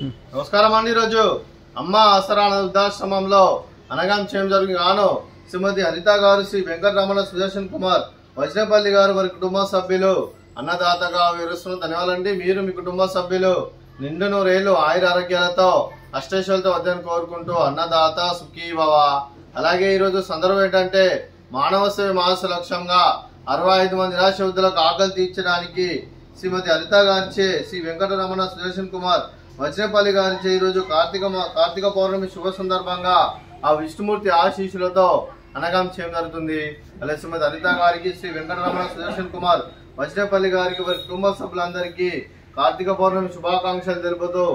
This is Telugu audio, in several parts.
నమస్కారం అండి. ఈరోజు అమ్మ ఆసరా వృద్ధాశ్రమంలో అనగాం చేయడం జరిగిన గాను శ్రీమతి హరిత గారు, శ్రీ వెంకటరమణ సుదర్శన్ కుమార్ వజ్రపల్లి గారు వారి కుటుంబ సభ్యులు అన్నదాతగా వివరిస్తున్న ధన్యవాదాలండి. మీరు మీ కుటుంబ సభ్యులు నిండు నూరేళ్లు ఆయుర ఆరోగ్యాలతో అష్టైశ్వర్యాలతో వద్దని కోరుకుంటూ అన్నదాత సుఖీ భవ. అలాగే ఈరోజు సందర్భం ఏంటంటే మానవ సేవ మానస లక్ష్యంగా 65 మంది నిరాశ వృద్ధులకు ఆకలి తీర్చడానికి శ్రీమతి హరిత గారిచే, శ్రీ వెంకటరమణ సుదర్శన్ కుమార్ వజ్రపల్లి గారిచే ఈరోజు కార్తీక పౌర్ణమి శుభ సందర్భంగా ఆ విష్ణుమూర్తి ఆశీస్సులతో అనగాం చేయడం జరుగుతుంది. అలాగే శ్రీమతి హరిత గారికి, శ్రీ వెంకటరమణ సుదర్శన్ కుమార్ వజ్రపల్లి గారికి వారి కుటుంబ సభ్యులందరికీ కార్తీక పౌర్ణమి శుభాకాంక్షలు తెలుపుతూ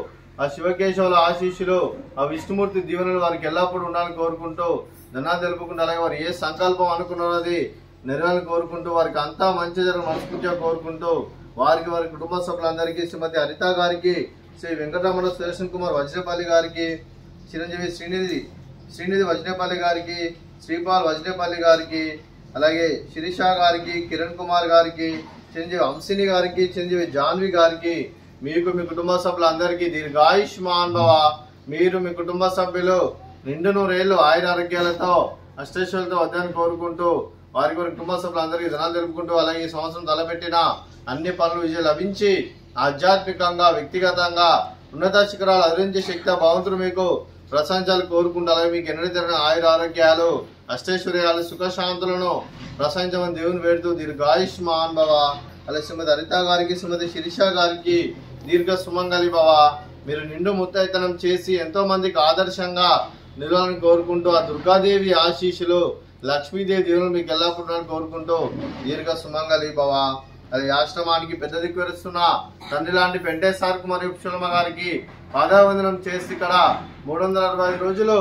ఆ శివకేశవుల ఆశీస్సులు, ఆ విష్ణుమూర్తి దీవెనలు వారికి ఎల్లప్పుడూ ఉండాలని కోరుకుంటూ ధనాలు తెలుపుకుంటూ, అలాగే వారు ఏ సంకల్పం అనుకున్నది నెరవేరాలని కోరుకుంటూ వారికి అంతా మంచి జరగ మనస్ఫూర్తిగా కోరుకుంటూ వారికి వారి కుటుంబ సభ్యులందరికీ, శ్రీమతి హరిత గారికి, శ్రీ వెంకటరమణ సుదర్శన్ కుమార్ వజ్రపల్లి గారికి, చిరంజీవి శ్రీనిధి వజ్రపల్లి గారికి, శ్రీపాల్ వజ్రపల్లి గారికి, అలాగే శిరీష గారికి, కిరణ్ కుమార్ గారికి, చిరంజీవి హంసిని గారికి, చిరంజీవి జాన్వి గారికి, మీకు మీ కుటుంబ సభ్యులందరికీ దీర్ఘాయుష్మాన్ భవ. మీరు మీ కుటుంబ సభ్యులు నిండు నూరేళ్లు ఆయుర ఆరోగ్యాలతో అష్టైశ్వర్యాలతో వద్దని కోరుకుంటూ వారికి వారి కుటుంబ సభ్యులందరికీ ధనాలు తెలుపుకుంటూ, అలాగే ఈ సంవత్సరం తలపెట్టిన అన్ని పనులు విజయం లభించి ఆధ్యాత్మికంగా వ్యక్తిగతంగా ఉన్నత శిఖరాలు అధిరించే శక్తి భగవంతుడు మీకు ప్రశంసాలు కోరుకుంటూ, అలాగే మీకు ఎన్నడూ జరిగిన ఆయుర ఆరోగ్యాలు అష్టైశ్వర్యాలు సుఖశాంతులను ప్రశంసమని దేవుని వేడుతూ దీర్ఘాయుష్మాన్ భవ. అలాగే శ్రీమతి హరిత గారికి, శ్రీమతి శిరీష గారికి దీర్ఘ సుమంగళి భవ. మీరు నిండు ముత్తైతనం చేసి ఎంతో మందికి ఆదర్శంగా నిలవాలని కోరుకుంటూ ఆ దుర్గాదేవి ఆశీస్సులు, లక్ష్మీదేవి దేవుని మీకు ఎల్లప్పుడూ కోరుకుంటూ దీర్ఘ సుమంగళి భవ. అది ఆశ్రమానికి పెద్ద దిక్కు వరుస్తున్న తండ్రి లాంటి వెంకటేశ్వర కుమార్ పుష్పలమ్మ గారికి పాదావందనం చేసి ఇక్కడ 365 రోజులు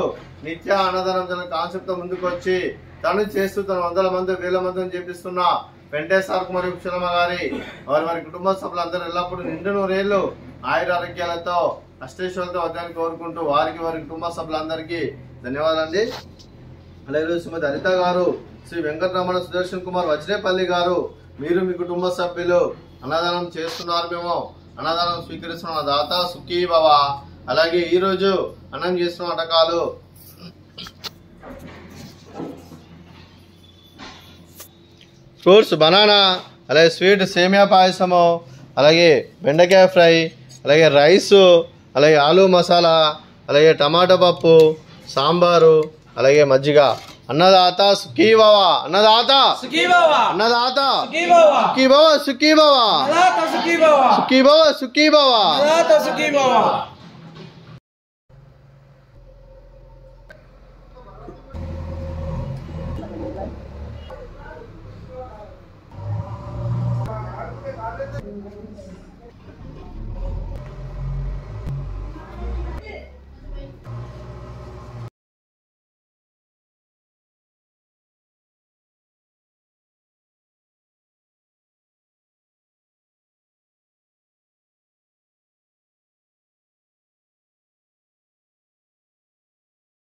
నిత్య అన్నదానం కాన్సెప్ట్ తో ముందుకు వచ్చి తను చేస్తూ తన 100 మంది 1000 మందిని చేపిస్తున్న వెంకటేశ్వర కుమార్ పుష్పలమ్మ గారి వారి కుటుంబ సభ్యులందరూ ఎల్లప్పుడూ నిండు నూరేళ్లు ఆయుర ఆరోగ్యాలతో అష్టైశ్వర్యాలతో వద్దని కోరుకుంటూ వారికి వారి కుటుంబ సభ్యులందరికీ ధన్యవాదాలండి. అలాగే శ్రీమతి హరిత గారు, శ్రీ వెంకటరమణ సుదర్శన్ కుమార్ వజ్రేపల్లి గారు, మీరు మీ కుటుంబ సభ్యులు అన్నదానం చేస్తున్నారు, మేము అన్నదానం స్వీకరిస్తున్న దాత సుఖీ భవ. అలాగే ఈరోజు అన్నం చేస్తున్న వంటకాలు ఫ్రూట్స్ బనానా, అలాగే స్వీట్ సేమియా పాయసము, అలాగే బెండకాయ ఫ్రై, అలాగే రైసు, అలాగే ఆలూ మసాలా, అలాగే టమాటా పప్పు, సాంబారు, అలాగే మజ్జిగ. అన్నదాత సుఖీ భవ. అన్నదాత సుఖీ భవ. అన్నదాత సుఖీ భవ. సుఖీ భవ. సుఖీ భవ. సుఖీ భవ. సుఖీ భవ. సుఖీ భవ.